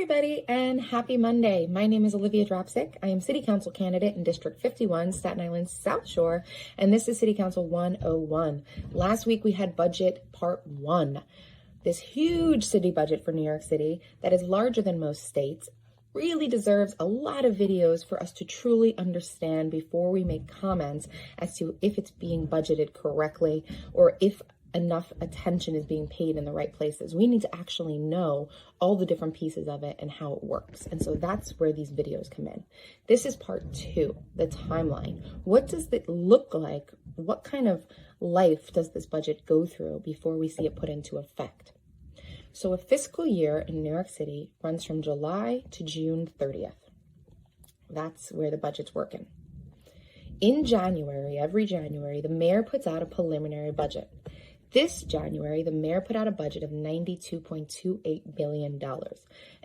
everybody, and happy Monday. My name is Olivia Dropsick. I am City Council candidate in District 51, Staten Island South Shore, and this is City Council 101. Last week we had budget part 1. This huge city budget for New York City that is larger than most states really deserves a lot of videos for us to truly understand before we make comments as to if it's being budgeted correctly or if enough attention is being paid in the right places. We need to actually know all the different pieces of it and how it works. And so that's where these videos come in. This is part 2, the timeline. What does it look like? What kind of life does this budget go through before we see it put into effect? So a fiscal year in New York City runs from July to June 30th. That's where the budget's working. In January, every January, the mayor puts out a preliminary budget. This January, the mayor put out a budget of $92.28 billion.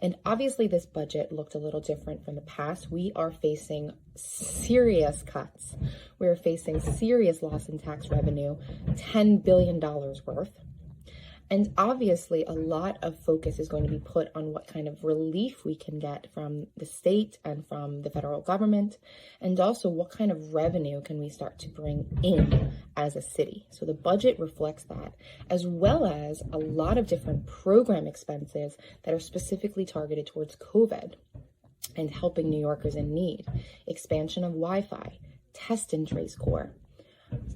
And obviously this budget looked a little different from the past. We are facing serious cuts. We are facing serious loss in tax revenue, $10 billion worth. And obviously a lot of focus is going to be put on what kind of relief we can get from the state and from the federal government, and also what kind of revenue can we start to bring in as a city. So the budget reflects that, as well as a lot of different program expenses that are specifically targeted towards COVID and helping New Yorkers in need. Expansion of Wi-Fi, Test and Trace Corps,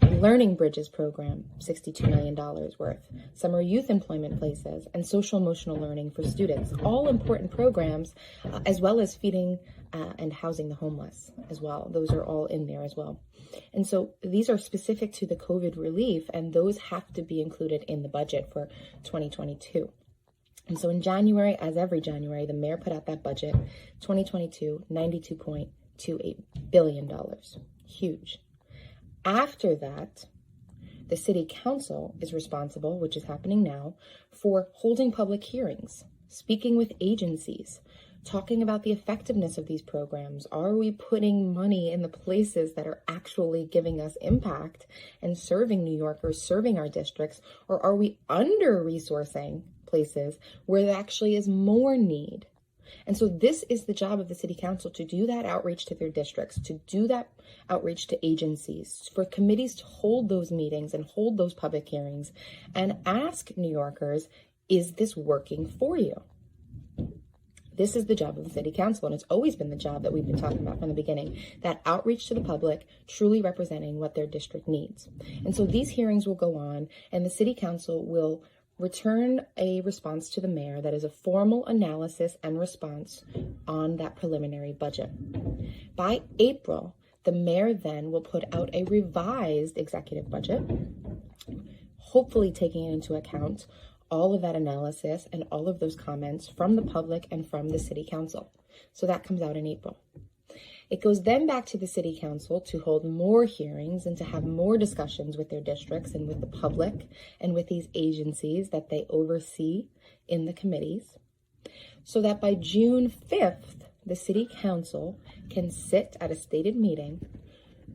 Learning Bridges program, $62 million worth, summer youth employment places, and social emotional learning for students. All important programs, as well as feeding and housing the homeless as well. Those are all in there as well. And so these are specific to the COVID relief, and those have to be included in the budget for 2022. And so in January, as every January, the mayor put out that budget, 2022, $92.28 billion. Huge. After that, the city council is responsible, which is happening now, for holding public hearings, speaking with agencies, talking about the effectiveness of these programs. Are we putting money in the places that are actually giving us impact and serving New Yorkers, serving our districts, or are we under-resourcing places where there actually is more need? And so this is the job of the city council, to do that outreach to their districts, to do that outreach to agencies, for committees to hold those meetings and hold those public hearings and ask New Yorkers, is this working for you? This is the job of the city council, and it's always been the job that we've been talking about from the beginning, that outreach to the public, truly representing what their district needs. And so these hearings will go on, and the city council will return a response to the mayor that is a formal analysis and response on that preliminary budget. By April, the mayor then will put out a revised executive budget, hopefully taking into account all of that analysis and all of those comments from the public and from the city council. So that comes out in April. It goes then back to the city council to hold more hearings and to have more discussions with their districts and with the public and with these agencies that they oversee in the committees, so that by June 5th, the city council can sit at a stated meeting,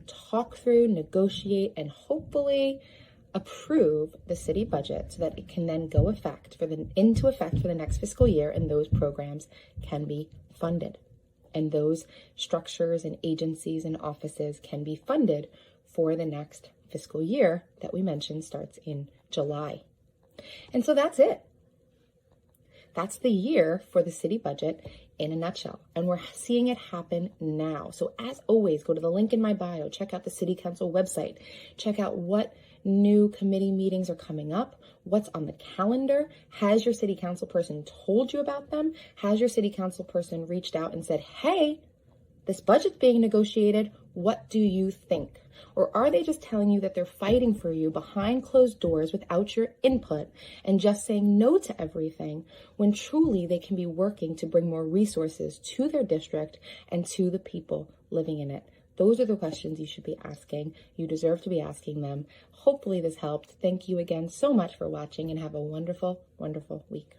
talk through, negotiate, and hopefully approve the city budget so that it can then go into effect for the next fiscal year, and those programs can be funded. And those structures and agencies and offices can be funded for the next fiscal year that we mentioned starts in July. And so that's it. That's the year for the city budget in a nutshell. And we're seeing it happen now. So as always, go to the link in my bio, check out the city council website, check out what new committee meetings are coming up, what's on the calendar. Has your city council person told you about them? Has your city council person reached out and said, hey, this budget's being negotiated, what do you think? Or are they just telling you that they're fighting for you behind closed doors without your input and just saying no to everything, when truly they can be working to bring more resources to their district and to the people living in it? Those are the questions you should be asking. You deserve to be asking them. Hopefully this helped. Thank you again so much for watching, and have a wonderful, wonderful week.